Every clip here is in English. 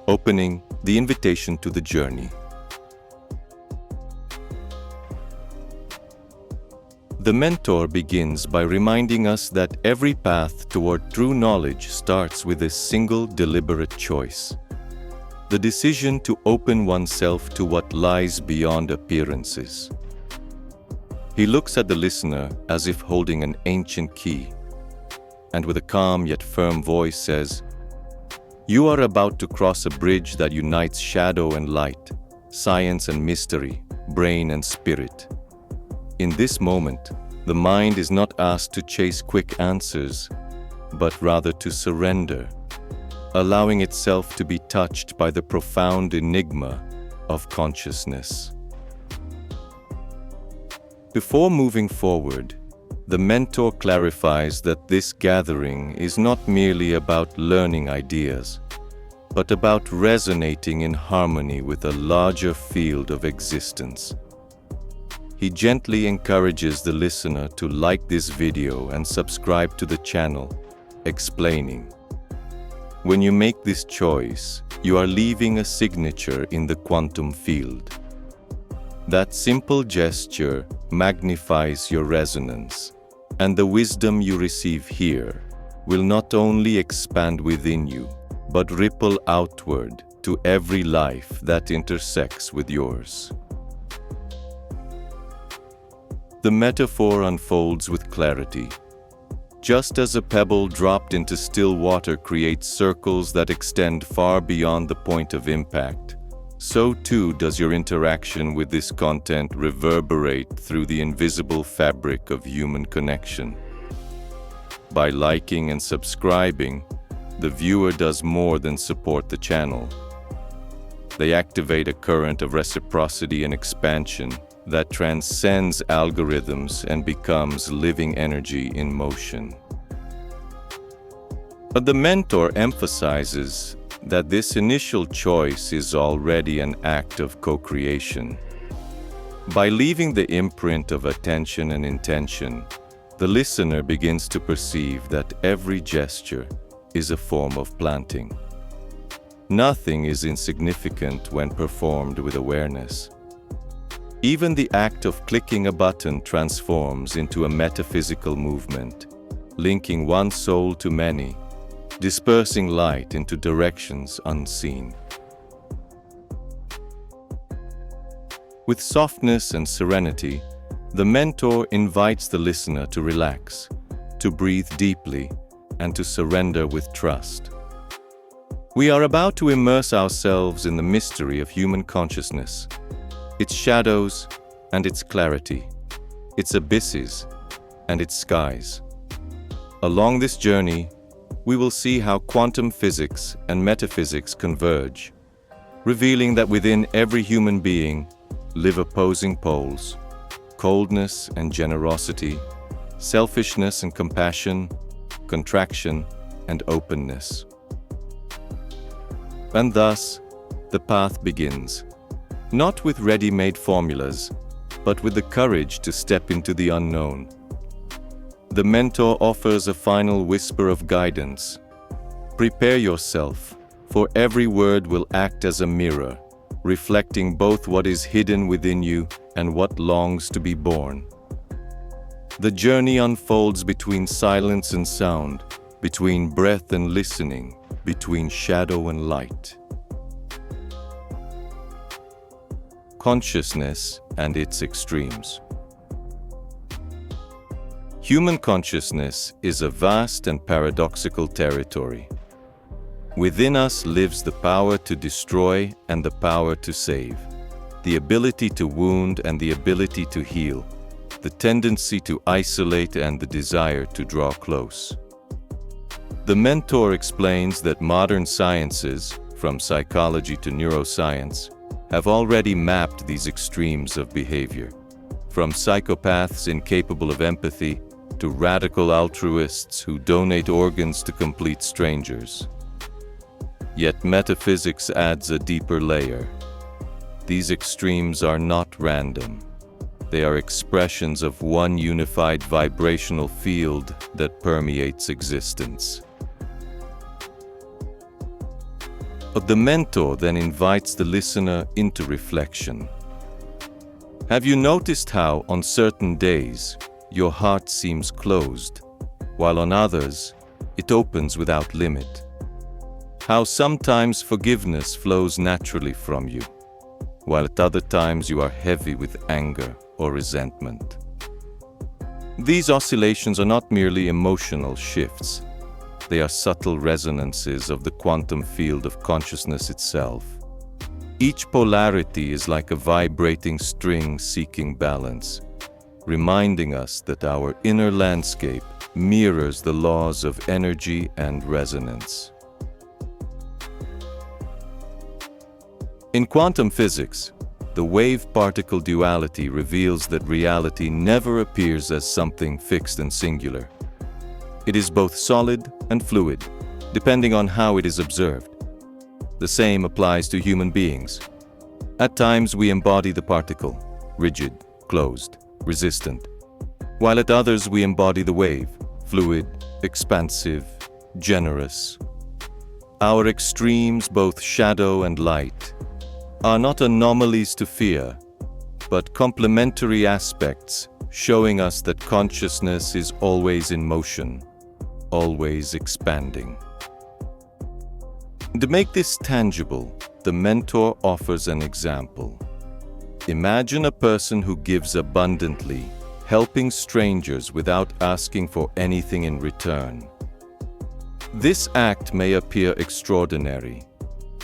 opening the invitation to the journey. The mentor begins by reminding us that every path toward true knowledge starts with a single deliberate choice. The decision to open oneself to what lies beyond appearances. He looks at the listener as if holding an ancient key, and with a calm yet firm voice says, "You are about to cross a bridge that unites shadow and light, science and mystery, brain and spirit." In this moment, the mind is not asked to chase quick answers, but rather to surrender, allowing itself to be touched by the profound enigma of consciousness. Before moving forward, the mentor clarifies that this gathering is not merely about learning ideas, but about resonating in harmony with a larger field of existence. He gently encourages the listener to like this video and subscribe to the channel, explaining, "When you make this choice, you are leaving a signature in the quantum field. That simple gesture magnifies your resonance, and the wisdom you receive here will not only expand within you, but ripple outward to every life that intersects with yours." The metaphor unfolds with clarity. Just as a pebble dropped into still water creates circles that extend far beyond the point of impact, so too does your interaction with this content reverberate through the invisible fabric of human connection. By liking and subscribing, the viewer does more than support the channel. They activate a current of reciprocity and expansion that transcends algorithms and becomes living energy in motion. But the mentor emphasizes that this initial choice is already an act of co-creation. By leaving the imprint of attention and intention, the listener begins to perceive that every gesture is a form of planting. Nothing is insignificant when performed with awareness. Even the act of clicking a button transforms into a metaphysical movement, linking one soul to many, dispersing light into directions unseen. With softness and serenity, the mentor invites the listener to relax, to breathe deeply, and to surrender with trust. We are about to immerse ourselves in the mystery of human consciousness, its shadows and its clarity, its abysses and its skies. Along this journey, we will see how quantum physics and metaphysics converge, revealing that within every human being live opposing poles: coldness and generosity, selfishness and compassion, contraction and openness. And thus, the path begins. Not with ready-made formulas, but with the courage to step into the unknown. The mentor offers a final whisper of guidance. Prepare yourself, for every word will act as a mirror, reflecting both what is hidden within you and what longs to be born. The journey unfolds between silence and sound, between breath and listening, between shadow and light. Consciousness and its extremes. Human consciousness is a vast and paradoxical territory. Within us lives the power to destroy and the power to save, the ability to wound and the ability to heal, the tendency to isolate and the desire to draw close. The mentor explains that modern sciences, from psychology to neuroscience, have already mapped these extremes of behavior, from psychopaths incapable of empathy to radical altruists who donate organs to complete strangers. Yet metaphysics adds a deeper layer. These extremes are not random. They are expressions of one unified vibrational field that permeates existence. The mentor then invites the listener into reflection. Have you noticed how, on certain days, your heart seems closed, while on others, it opens without limit? How sometimes forgiveness flows naturally from you, while at other times you are heavy with anger or resentment. These oscillations are not merely emotional shifts. They are subtle resonances of the quantum field of consciousness itself. Each polarity is like a vibrating string seeking balance, reminding us that our inner landscape mirrors the laws of energy and resonance. In quantum physics, the wave-particle duality reveals that reality never appears as something fixed and singular. It is both solid and fluid, depending on how it is observed. The same applies to human beings. At times we embody the particle, rigid, closed, resistant, while at others we embody the wave, fluid, expansive, generous. Our extremes, both shadow and light, are not anomalies to fear, but complementary aspects showing us that consciousness is always in motion, always expanding. To make this tangible, the mentor offers an example. Imagine a person who gives abundantly, helping strangers without asking for anything in return. This act may appear extraordinary,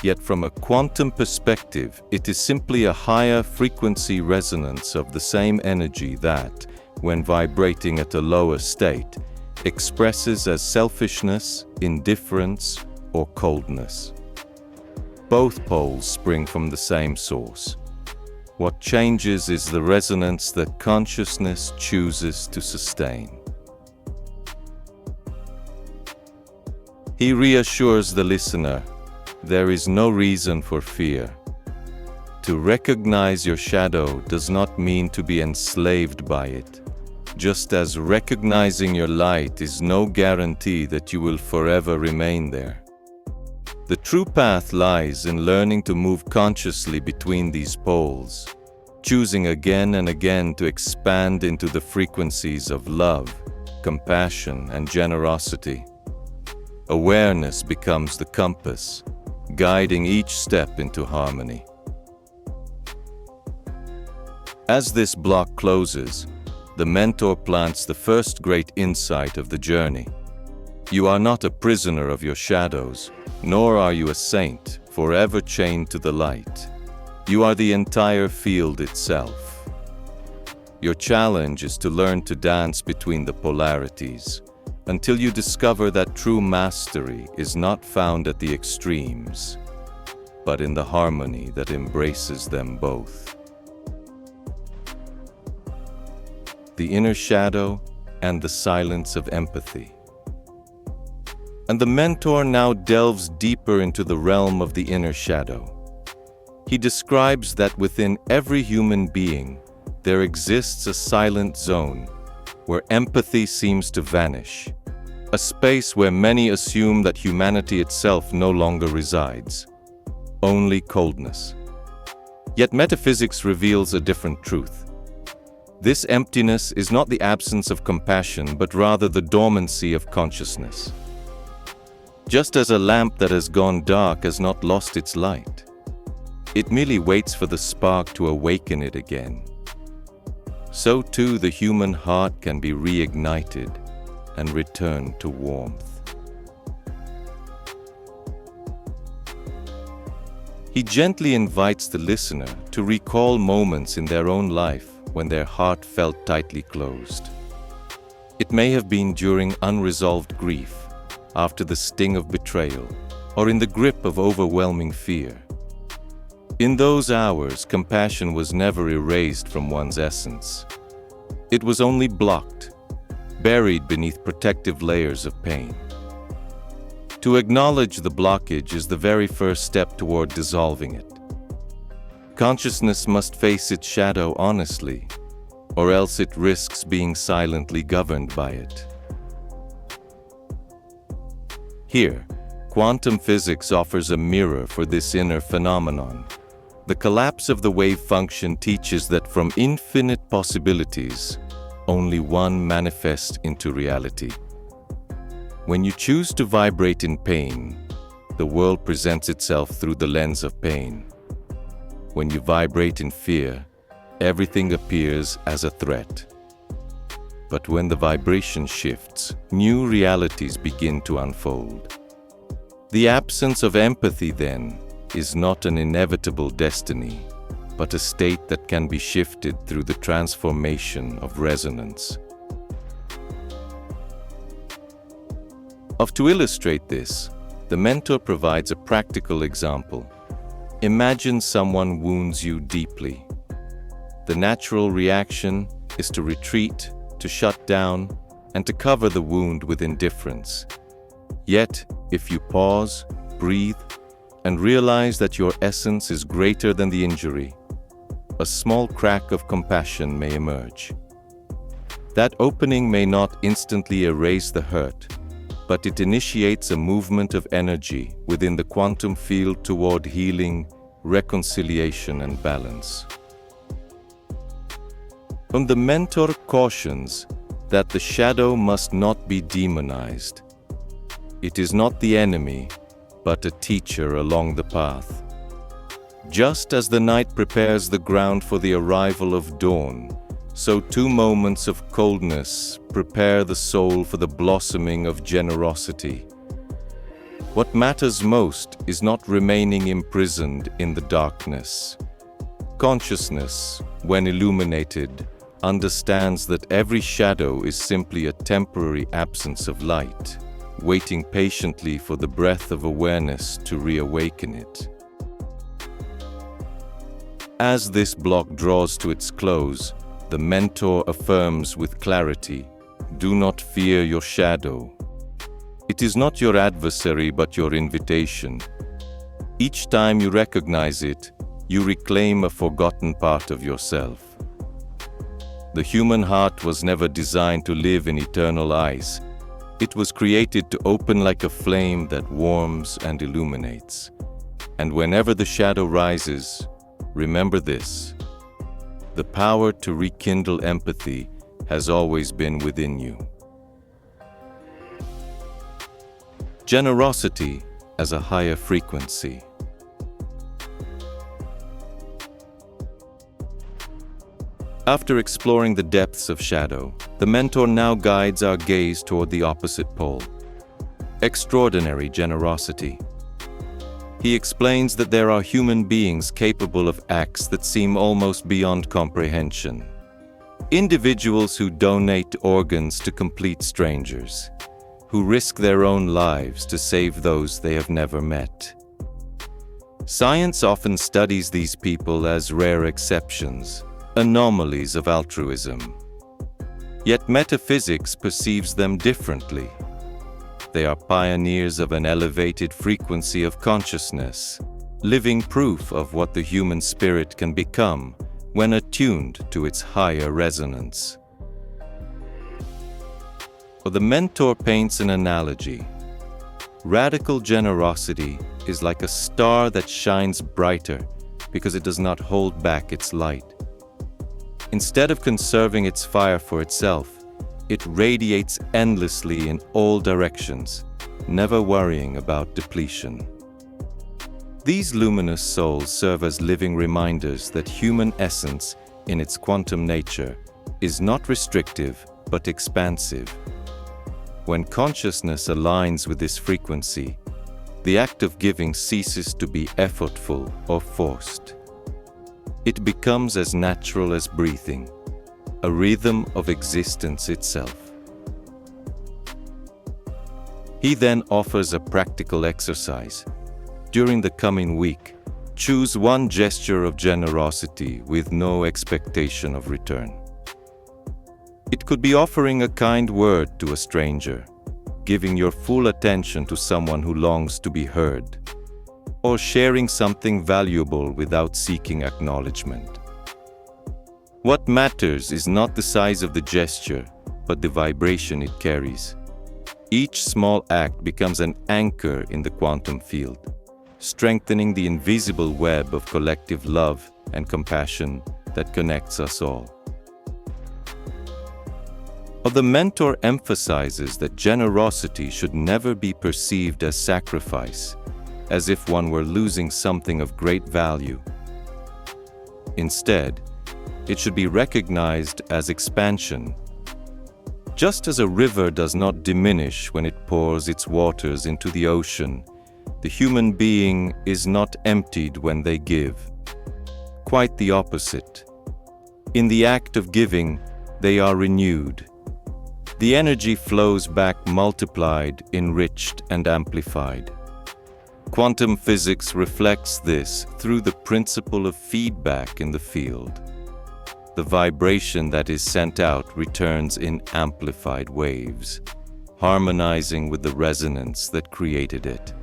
yet from a quantum perspective, it is simply a higher frequency resonance of the same energy that, when vibrating at a lower state, expresses as selfishness, indifference, or coldness. Both poles spring from the same source. What changes is the resonance that consciousness chooses to sustain. He reassures the listener, there is no reason for fear. To recognize your shadow does not mean to be enslaved by it, just as recognizing your light is no guarantee that you will forever remain there. The true path lies in learning to move consciously between these poles, choosing again and again to expand into the frequencies of love, compassion, and generosity. Awareness becomes the compass, guiding each step into harmony. As this block closes, the mentor plants the first great insight of the journey. You are not a prisoner of your shadows, nor are you a saint, forever chained to the light. You are the entire field itself. Your challenge is to learn to dance between the polarities, until you discover that true mastery is not found at the extremes, but in the harmony that embraces them both. The inner shadow and the silence of empathy. And the mentor now delves deeper into the realm of the inner shadow. He describes that within every human being, there exists a silent zone where empathy seems to vanish, a space where many assume that humanity itself no longer resides, only coldness. Yet metaphysics reveals a different truth. This emptiness is not the absence of compassion, but rather the dormancy of consciousness. Just as a lamp that has gone dark has not lost its light, it merely waits for the spark to awaken it again. So too the human heart can be reignited and return to warmth. He gently invites the listener to recall moments in their own life when their heart felt tightly closed. It may have been during unresolved grief, after the sting of betrayal, or in the grip of overwhelming fear. In those hours, compassion was never erased from one's essence. It was only blocked, buried beneath protective layers of pain. To acknowledge the blockage is the very first step toward dissolving it. Consciousness must face its shadow honestly, or else it risks being silently governed by it. Here, Quantum physics offers a mirror for this inner phenomenon. The collapse of the wave function teaches that from infinite possibilities, only one manifests into reality. When you choose to vibrate in pain, the world presents itself through the lens of pain. When you vibrate in fear, everything appears as a threat. But when the vibration shifts, new realities begin to unfold. The absence of empathy, then, is not an inevitable destiny, but a state that can be shifted through the transformation of resonance. To illustrate this, the mentor provides a practical example. Imagine someone wounds you deeply. The natural reaction is to retreat, to shut down, and to cover the wound with indifference. Yet, if you pause, breathe, and realize that your essence is greater than the injury, a small crack of compassion may emerge. That opening may not instantly erase the hurt, but it initiates a movement of energy within the quantum field toward healing, reconciliation, and balance. The mentor cautions that the shadow must not be demonized. It is not the enemy, but a teacher along the path. Just as the night prepares the ground for the arrival of dawn, so 2 moments of coldness prepare the soul for the blossoming of generosity. What matters most is not remaining imprisoned in the darkness. Consciousness, when illuminated, understands that every shadow is simply a temporary absence of light, waiting patiently for the breath of awareness to reawaken it. As this block draws to its close, the mentor affirms with clarity, "Do not fear your shadow. It is not your adversary but your invitation. Each time you recognize it, you reclaim a forgotten part of yourself." The human heart was never designed to live in eternal ice. It was created to open like a flame that warms and illuminates. And whenever the shadow rises, remember this: the power to rekindle empathy has always been within you. Generosity as a higher frequency. After exploring the depths of shadow, the mentor now guides our gaze toward the opposite pole: extraordinary generosity. He explains that there are human beings capable of acts that seem almost beyond comprehension. Individuals who donate organs to complete strangers, who risk their own lives to save those they have never met. Science often studies these people as rare exceptions, anomalies of altruism. Yet metaphysics perceives them differently. They are pioneers of an elevated frequency of consciousness, living proof of what the human spirit can become when attuned to its higher resonance. The mentor paints an analogy. Radical generosity is like a star that shines brighter because it does not hold back its light. Instead of conserving its fire for itself, it radiates endlessly in all directions, never worrying about depletion. These luminous souls serve as living reminders that human essence, in its quantum nature, is not restrictive but expansive. When consciousness aligns with this frequency, the act of giving ceases to be effortful or forced. It becomes as natural as breathing, a rhythm of existence itself. He then offers a practical exercise. During the coming week, choose one gesture of generosity with no expectation of return. It could be offering a kind word to a stranger, giving your full attention to someone who longs to be heard, or sharing something valuable without seeking acknowledgement. What matters is not the size of the gesture, but the vibration it carries. Each small act becomes an anchor in the quantum field, strengthening the invisible web of collective love and compassion that connects us all. The mentor emphasizes that generosity should never be perceived as sacrifice, as if one were losing something of great value. Instead, it should be recognized as expansion. Just as a river does not diminish when it pours its waters into the ocean, the human being is not emptied when they give. Quite the opposite. In the act of giving, they are renewed. The energy flows back multiplied, enriched, and amplified. Quantum physics reflects this through the principle of feedback in the field. The vibration that is sent out returns in amplified waves, harmonizing with the resonance that created it.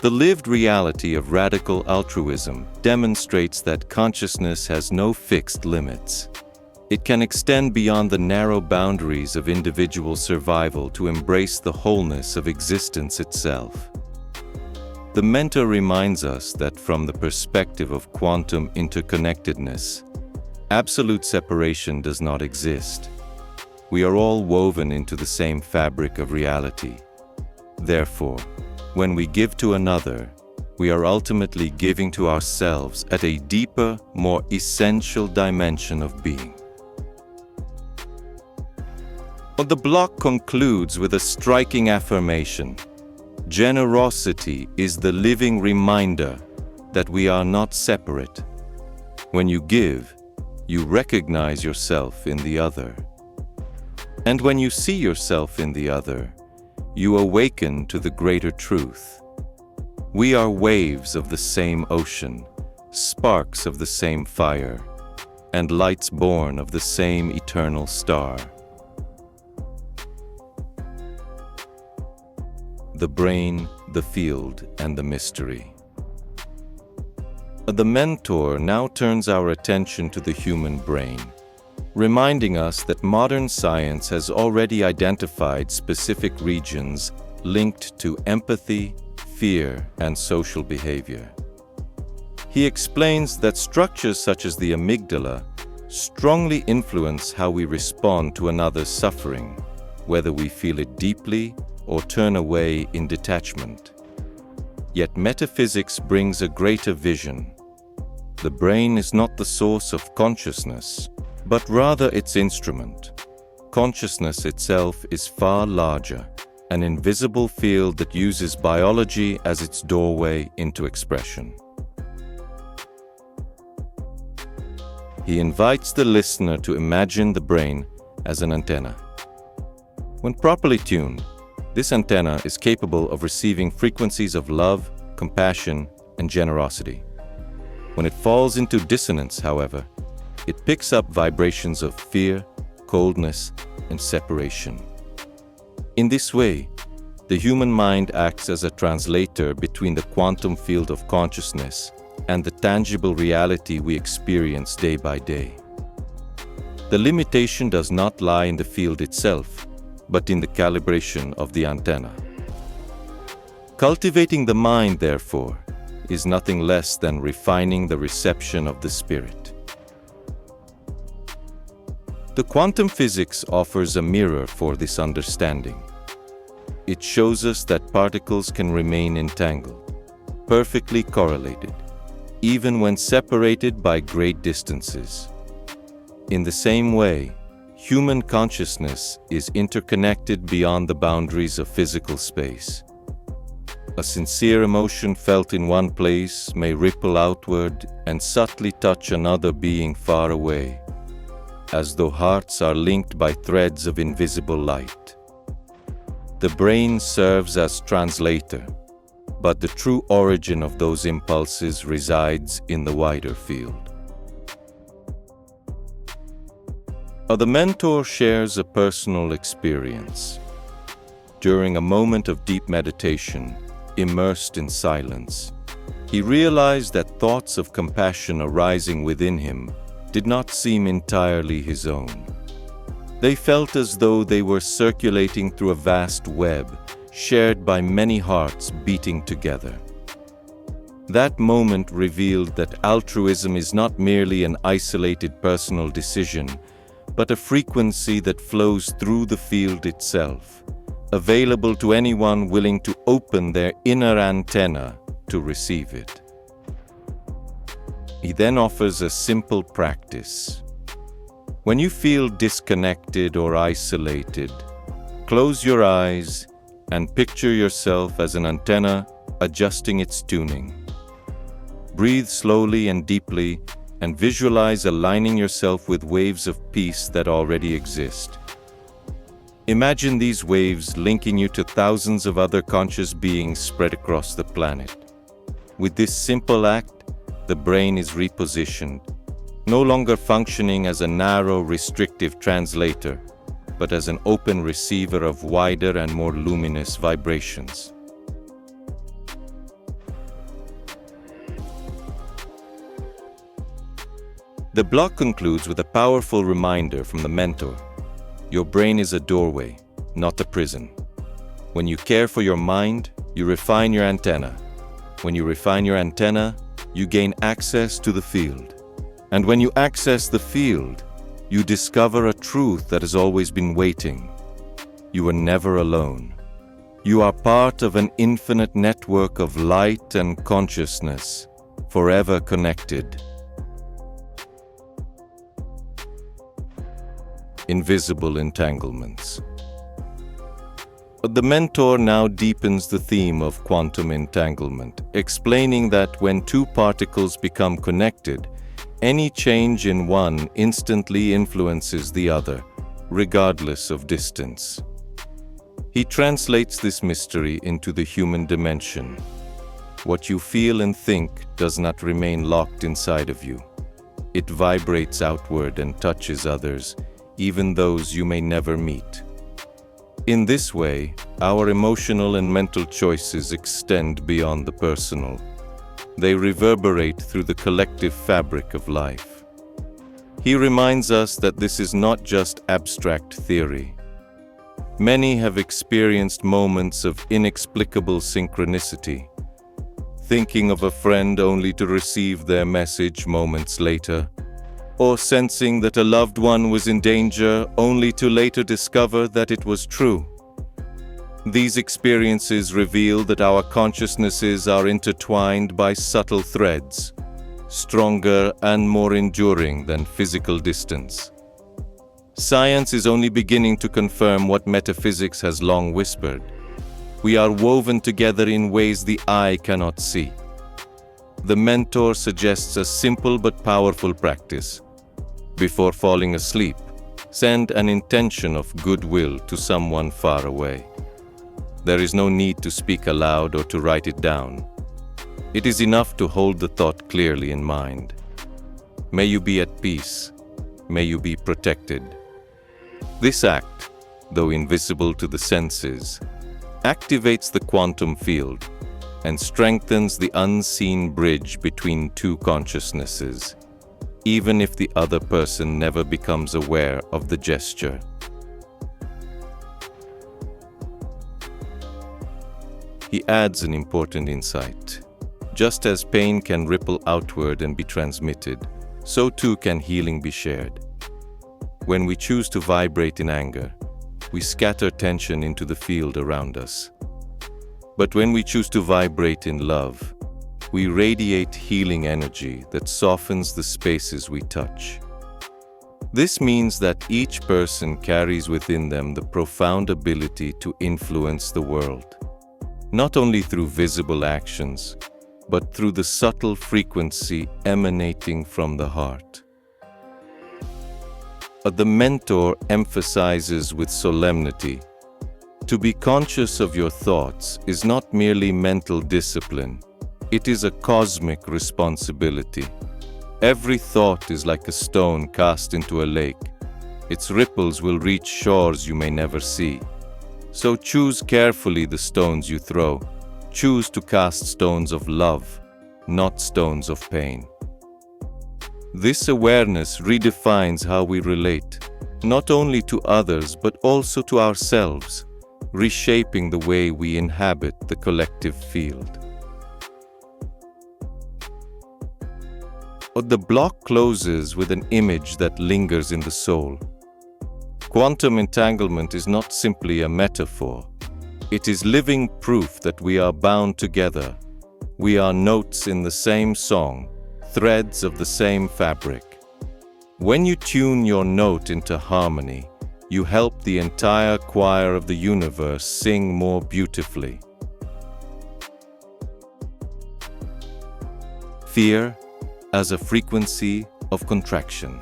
The lived reality of radical altruism demonstrates that consciousness has no fixed limits. It can extend beyond the narrow boundaries of individual survival to embrace the wholeness of existence itself. The mentor reminds us that from the perspective of quantum interconnectedness, absolute separation does not exist. We are all woven into the same fabric of reality. Therefore, when we give to another, we are ultimately giving to ourselves at a deeper, more essential dimension of being. The block concludes with a striking affirmation. Generosity is the living reminder that we are not separate. When you give, you recognize yourself in the other. And when you see yourself in the other, you awaken to the greater truth. We are waves of the same ocean, sparks of the same fire, and lights born of the same eternal star. The brain, the field, and the mystery. The mentor now turns our attention to the human brain, reminding us that modern science has already identified specific regions linked to empathy, fear, and social behavior. He explains that structures such as the amygdala strongly influence how we respond to another's suffering, whether we feel it deeply or turn away in detachment. Yet metaphysics brings a greater vision. The brain is not the source of consciousness, but rather its instrument. Consciousness itself is far larger, an invisible field that uses biology as its doorway into expression. He invites the listener to imagine the brain as an antenna. When properly tuned, this antenna is capable of receiving frequencies of love, compassion, and generosity. When it falls into dissonance, however, it picks up vibrations of fear, coldness, and separation. In this way, the human mind acts as a translator between the quantum field of consciousness and the tangible reality we experience day by day. The limitation does not lie in the field itself, but in the calibration of the antenna. Cultivating the mind, therefore, is nothing less than refining the reception of the spirit. The quantum physics offers a mirror for this understanding. It shows us that particles can remain entangled, perfectly correlated, even when separated by great distances. In the same way, human consciousness is interconnected beyond the boundaries of physical space. A sincere emotion felt in one place may ripple outward and subtly touch another being far away, as though hearts are linked by threads of invisible light. The brain serves as translator, but the true origin of those impulses resides in the wider field. The mentor shares a personal experience. During a moment of deep meditation, immersed in silence, he realized that thoughts of compassion arising within him did not seem entirely his own. They felt as though they were circulating through a vast web, shared by many hearts beating together. That moment revealed that altruism is not merely an isolated personal decision, but a frequency that flows through the field itself, available to anyone willing to open their inner antenna to receive it. He then offers a simple practice. When you feel disconnected or isolated, close your eyes and picture yourself as an antenna adjusting its tuning. Breathe slowly and deeply and visualize aligning yourself with waves of peace that already exist. Imagine these waves linking you to thousands of other conscious beings spread across the planet. With this simple act, the brain is repositioned, no longer functioning as a narrow, restrictive translator, but as an open receiver of wider and more luminous vibrations. The block concludes with a powerful reminder from the mentor. Your brain is a doorway, not a prison. When you care for your mind, you refine your antenna. When you refine your antenna, you gain access to the field. And when you access the field, you discover a truth that has always been waiting. You are never alone. You are part of an infinite network of light and consciousness, forever connected. Invisible entanglements. The mentor now deepens the theme of quantum entanglement, explaining that when two particles become connected, any change in one instantly influences the other, regardless of distance. He translates this mystery into the human dimension. What you feel and think does not remain locked inside of you. It vibrates outward and touches others, even those you may never meet. In this way, our emotional and mental choices extend beyond the personal. They reverberate through the collective fabric of life. He reminds us that this is not just abstract theory. Many have experienced moments of inexplicable synchronicity, thinking of a friend only to receive their message moments later, or sensing that a loved one was in danger only to later discover that it was true. These experiences reveal that our consciousnesses are intertwined by subtle threads, stronger and more enduring than physical distance. Science is only beginning to confirm what metaphysics has long whispered. We are woven together in ways the eye cannot see. The mentor suggests a simple but powerful practice. Before falling asleep, send an intention of goodwill to someone far away. There is no need to speak aloud or to write it down. It is enough to hold the thought clearly in mind. May you be at peace. May you be protected. This act, though invisible to the senses, activates the quantum field and strengthens the unseen bridge between two consciousnesses, even if the other person never becomes aware of the gesture. He adds an important insight. Just as pain can ripple outward and be transmitted, so too can healing be shared. When we choose to vibrate in anger, we scatter tension into the field around us. But when we choose to vibrate in love, we radiate healing energy that softens the spaces we touch. This means that each person carries within them the profound ability to influence the world, not only through visible actions, but through the subtle frequency emanating from the heart. The mentor emphasizes with solemnity, to be conscious of your thoughts is not merely mental discipline, it is a cosmic responsibility. Every thought is like a stone cast into a lake. Its ripples will reach shores you may never see. So choose carefully the stones you throw. Choose to cast stones of love, not stones of pain. This awareness redefines how we relate. not only to others but also to ourselves, reshaping the way we inhabit the collective field. The block closes with an image that lingers in the soul. Quantum entanglement is not simply a metaphor. It is living proof that we are bound together. We are notes in the same song, threads of the same fabric. When you tune your note into harmony, you help the entire choir of the universe sing more beautifully. Fear as a frequency of contraction.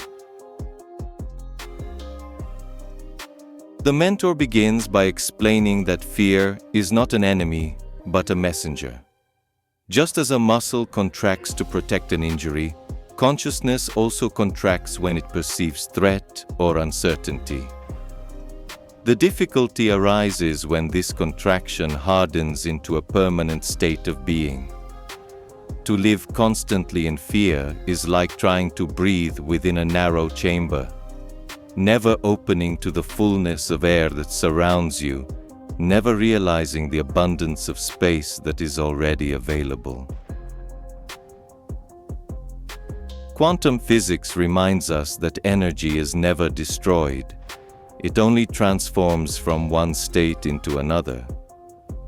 The mentor begins by explaining that fear is not an enemy, but a messenger. Just as a muscle contracts to protect an injury, consciousness also contracts when it perceives threat or uncertainty. The difficulty arises when this contraction hardens into a permanent state of being. To live constantly in fear is like trying to breathe within a narrow chamber, never opening to the fullness of air that surrounds you, never realizing the abundance of space that is already available. Quantum physics reminds us that energy is never destroyed. It only transforms from one state into another.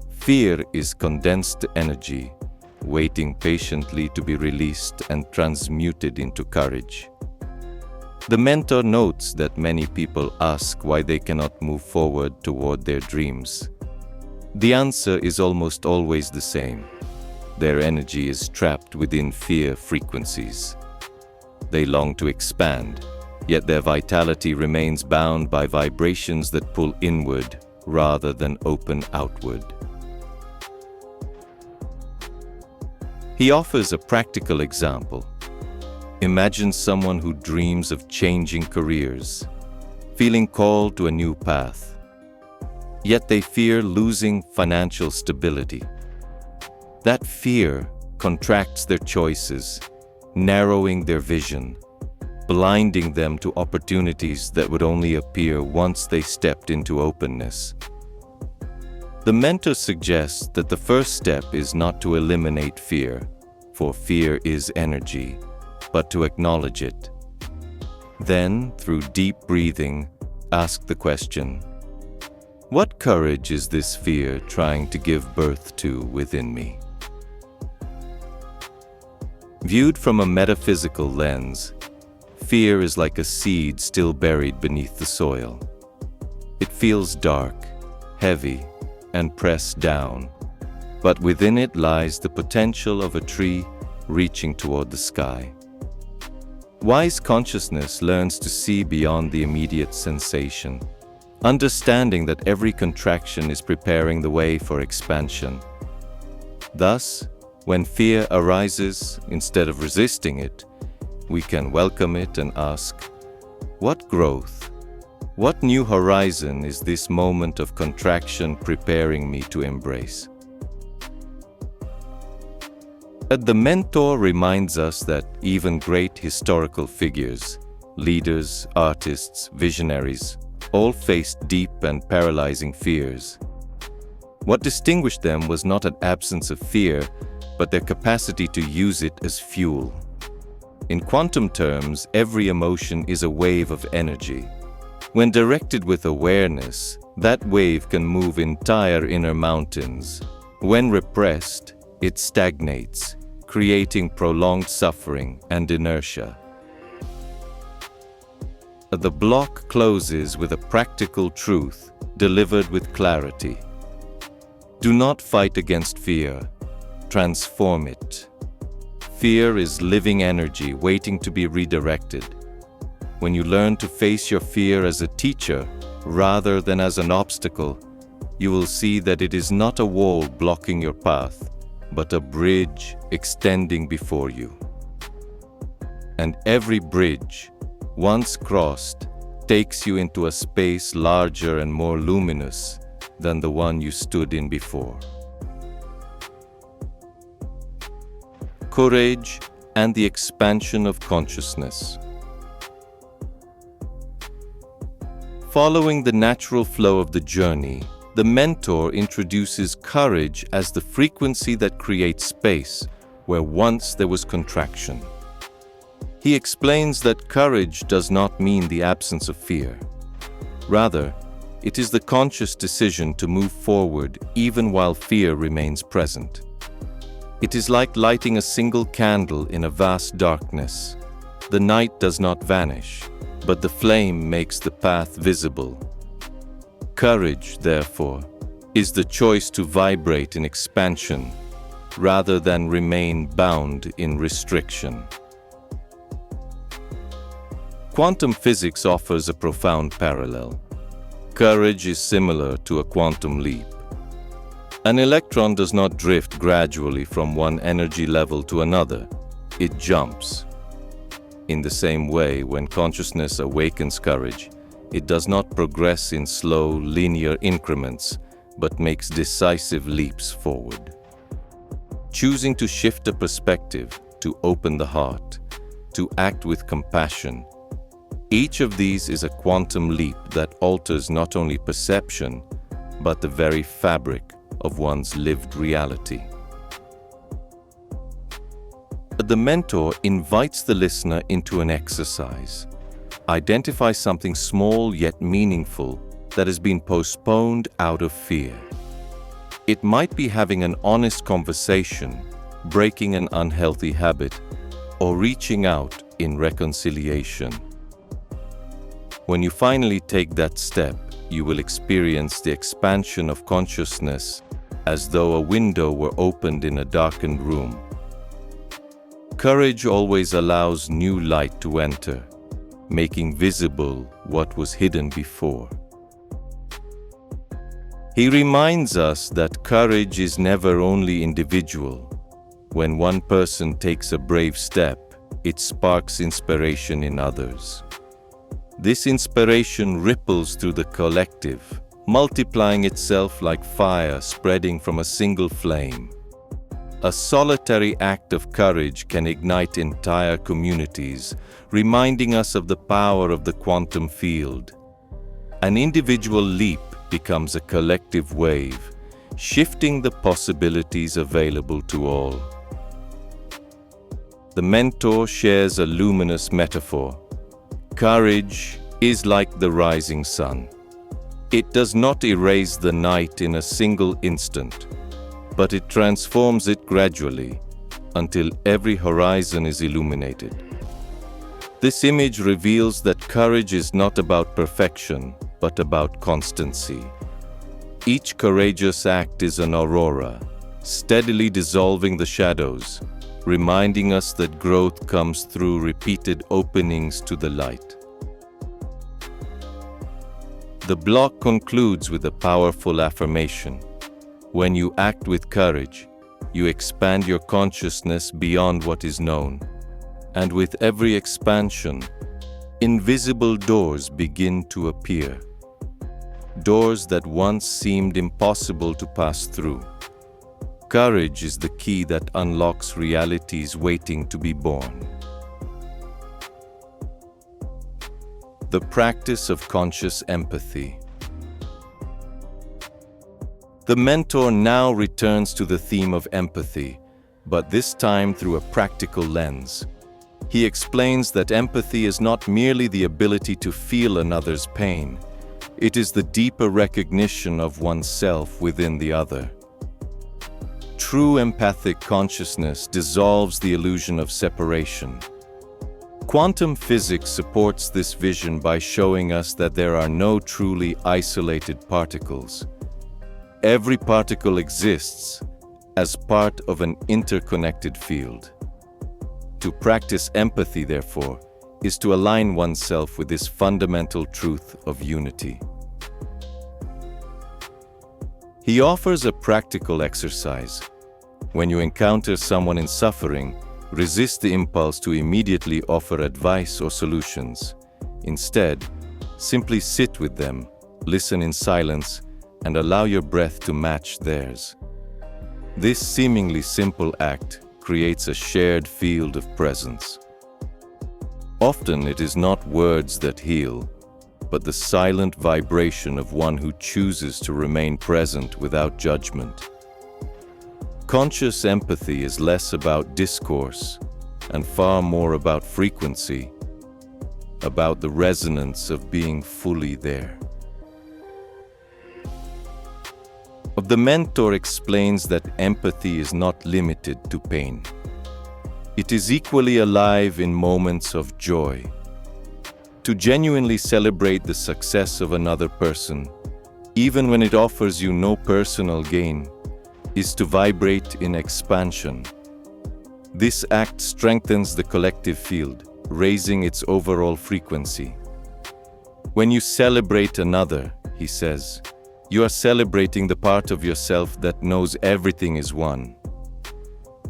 Fear is condensed energy, waiting patiently to be released and transmuted into courage. The mentor notes that many people ask why they cannot move forward toward their dreams. The answer is almost always the same. Their energy is trapped within fear frequencies. They long to expand, yet their vitality remains bound by vibrations that pull inward rather than open outward. He offers a practical example. Imagine someone who dreams of changing careers, feeling called to a new path. Yet they fear losing financial stability. That fear contracts their choices, narrowing their vision, blinding them to opportunities that would only appear once they stepped into openness. The mentor suggests that the first step is not to eliminate fear, for fear is energy, but to acknowledge it. Then, through deep breathing, ask the question, what courage is this fear trying to give birth to within me? Viewed from a metaphysical lens, fear is like a seed still buried beneath the soil. It feels dark, heavy, and pressed down, but within it lies the potential of a tree reaching toward the sky. Wise consciousness learns to see beyond the immediate sensation, understanding that every contraction is preparing the way for expansion. Thus, when fear arises, instead of resisting it, we can welcome it and ask, what growth? What new horizon is this moment of contraction preparing me to embrace? The mentor reminds us that even great historical figures, leaders, artists, visionaries, all faced deep and paralyzing fears. What distinguished them was not an absence of fear, but their capacity to use it as fuel. In quantum terms, every emotion is a wave of energy. When directed with awareness, that wave can move entire inner mountains. When repressed, it stagnates, creating prolonged suffering and inertia. The block closes with a practical truth delivered with clarity. Do not fight against fear. Transform it. Fear is living energy waiting to be redirected. When you learn to face your fear as a teacher rather than as an obstacle, you will see that it is not a wall blocking your path, but a bridge extending before you. And every bridge, once crossed, takes you into a space larger and more luminous than the one you stood in before. Courage and the expansion of consciousness. Following the natural flow of the journey, the mentor introduces courage as the frequency that creates space where once there was contraction. He explains that courage does not mean the absence of fear. Rather, it is the conscious decision to move forward even while fear remains present. It is like lighting a single candle in a vast darkness. The night does not vanish, but the flame makes the path visible. Courage, therefore, is the choice to vibrate in expansion rather than remain bound in restriction. Quantum physics offers a profound parallel. Courage is similar to a quantum leap. An electron does not drift gradually from one energy level to another. It jumps. In the same way, when consciousness awakens courage, it does not progress in slow, linear increments, but makes decisive leaps forward. Choosing to shift a perspective, to open the heart, to act with compassion, each of these is a quantum leap that alters not only perception, but the very fabric of one's lived reality. The mentor invites the listener into an exercise. Identify something small yet meaningful that has been postponed out of fear. It might be having an honest conversation, breaking an unhealthy habit, or reaching out in reconciliation. When you finally take that step, you will experience the expansion of consciousness as though a window were opened in a darkened room. Courage always allows new light to enter, making visible what was hidden before. He reminds us that courage is never only individual. When one person takes a brave step, it sparks inspiration in others. This inspiration ripples through the collective, multiplying itself like fire spreading from a single flame. A solitary act of courage can ignite entire communities, reminding us of the power of the quantum field. An individual leap becomes a collective wave, shifting the possibilities available to all. The mentor shares a luminous metaphor. Courage is like the rising sun. It does not erase the night in a single instant, but it transforms it gradually until every horizon is illuminated. This image reveals that courage is not about perfection, but about constancy. Each courageous act is an aurora, steadily dissolving the shadows, reminding us that growth comes through repeated openings to the light. The block concludes with a powerful affirmation. When you act with courage, you expand your consciousness beyond what is known. And with every expansion, invisible doors begin to appear. Doors that once seemed impossible to pass through. Courage is the key that unlocks realities waiting to be born. The practice of conscious empathy. The mentor now returns to the theme of empathy, but this time through a practical lens. He explains that empathy is not merely the ability to feel another's pain. It is the deeper recognition of oneself within the other. True empathic consciousness dissolves the illusion of separation. Quantum physics supports this vision by showing us that there are no truly isolated particles. Every particle exists as part of an interconnected field. To practice empathy, therefore, is to align oneself with this fundamental truth of unity. He offers a practical exercise. When you encounter someone in suffering, resist the impulse to immediately offer advice or solutions. Instead, simply sit with them, listen in silence, and allow your breath to match theirs. This seemingly simple act creates a shared field of presence. Often it is not words that heal, but the silent vibration of one who chooses to remain present without judgment. Conscious empathy is less about discourse and far more about frequency, about the resonance of being fully there. The mentor explains that empathy is not limited to pain. It is equally alive in moments of joy. To genuinely celebrate the success of another person, even when it offers you no personal gain, is to vibrate in expansion. This act strengthens the collective field, raising its overall frequency. When you celebrate another, he says, you are celebrating the part of yourself that knows everything is one.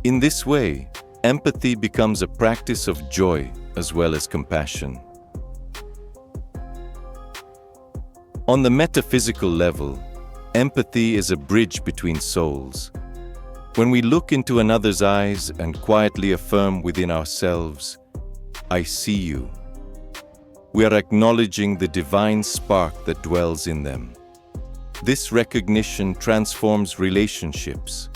In this way, empathy becomes a practice of joy as well as compassion. On the metaphysical level, empathy is a bridge between souls. When we look into another's eyes and quietly affirm within ourselves, "I see you," we are acknowledging the divine spark that dwells in them. This recognition transforms relationships,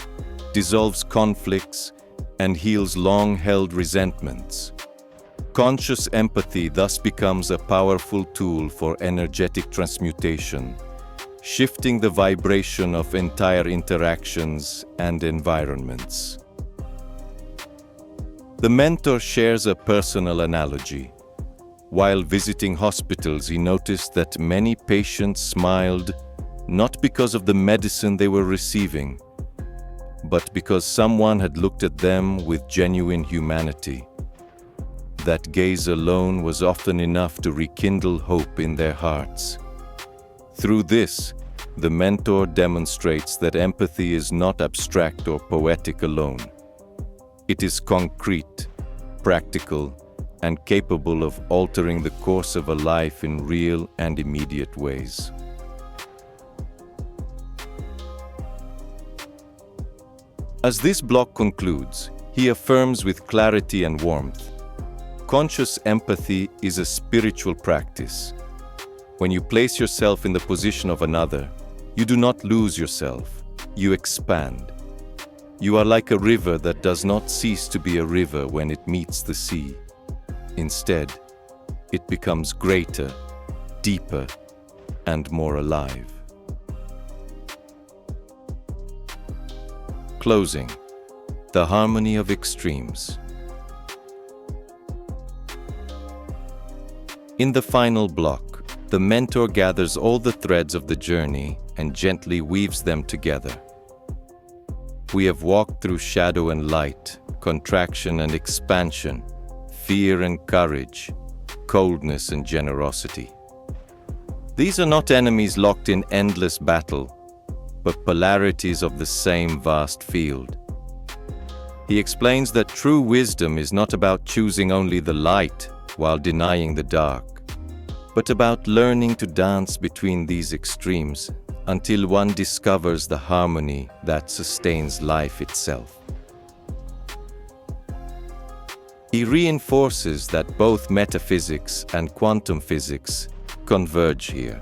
dissolves conflicts, and heals long-held resentments. Conscious empathy thus becomes a powerful tool for energetic transmutation, shifting the vibration of entire interactions and environments. The mentor shares a personal analogy. While visiting hospitals, he noticed that many patients smiled not because of the medicine they were receiving, but because someone had looked at them with genuine humanity. That gaze alone was often enough to rekindle hope in their hearts. Through this, the mentor demonstrates that empathy is not abstract or poetic alone. It is concrete, practical, and capable of altering the course of a life in real and immediate ways. As this block concludes, he affirms with clarity and warmth, conscious empathy is a spiritual practice. When you place yourself in the position of another, you do not lose yourself, you expand. You are like a river that does not cease to be a river when it meets the sea. Instead, it becomes greater, deeper, and more alive. Closing, the harmony of extremes. In the final block, the mentor gathers all the threads of the journey and gently weaves them together. We have walked through shadow and light, contraction and expansion, fear and courage, coldness and generosity. These are not enemies locked in endless battle, but polarities of the same vast field. He explains that true wisdom is not about choosing only the light while denying the dark, but about learning to dance between these extremes until one discovers the harmony that sustains life itself. He reinforces that both metaphysics and quantum physics converge here.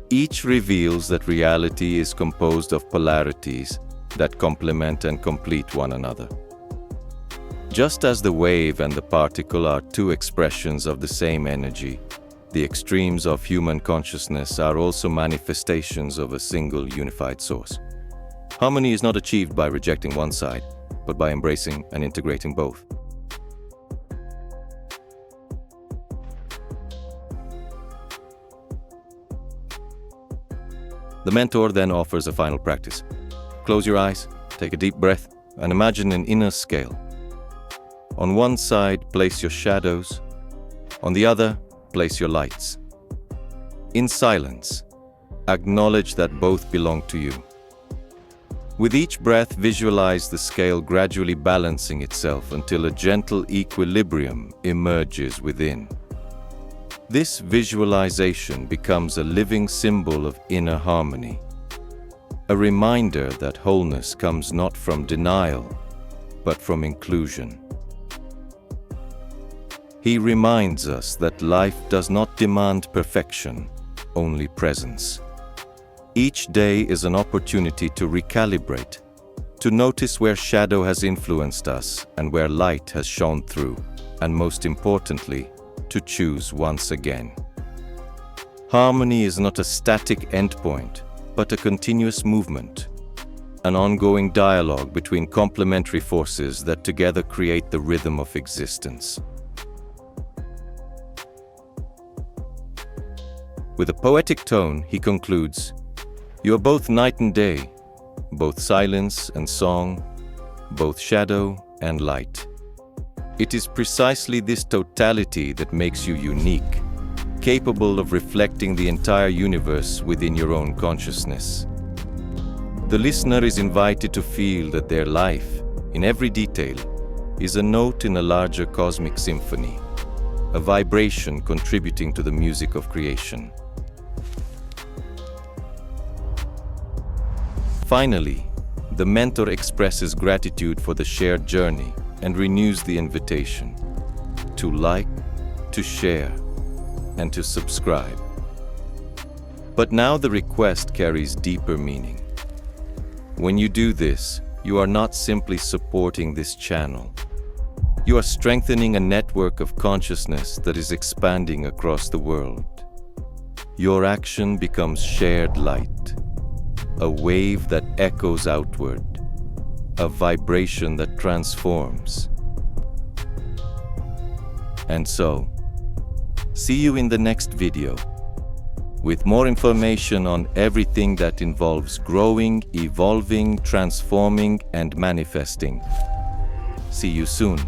Each reveals that reality is composed of polarities that complement and complete one another. Just as the wave and the particle are two expressions of the same energy, the extremes of human consciousness are also manifestations of a single unified source. Harmony is not achieved by rejecting one side, but by embracing and integrating both. The mentor then offers a final practice. Close your eyes, take a deep breath, and imagine an inner scale. On one side, place your shadows. On the other, place your lights. In silence, acknowledge that both belong to you. With each breath, visualize the scale gradually balancing itself until a gentle equilibrium emerges within. This visualization becomes a living symbol of inner harmony, a reminder that wholeness comes not from denial, but from inclusion. He reminds us that life does not demand perfection, only presence. Each day is an opportunity to recalibrate, to notice where shadow has influenced us and where light has shone through, and most importantly, to choose once again. Harmony is not a static endpoint, but a continuous movement, an ongoing dialogue between complementary forces that together create the rhythm of existence. With a poetic tone, he concludes, "You are both night and day, both silence and song, both shadow and light." It is precisely this totality that makes you unique, capable of reflecting the entire universe within your own consciousness. The listener is invited to feel that their life, in every detail, is a note in a larger cosmic symphony, a vibration contributing to the music of creation. Finally, the mentor expresses gratitude for the shared journey and renews the invitation to like, to share, and to subscribe. But now the request carries deeper meaning. When you do this, you are not simply supporting this channel. You are strengthening a network of consciousness that is expanding across the world. Your action becomes shared light, a wave that echoes outward, a vibration that transforms. And so, see you in the next video, with more information on everything that involves growing, evolving, transforming, and manifesting. See you soon.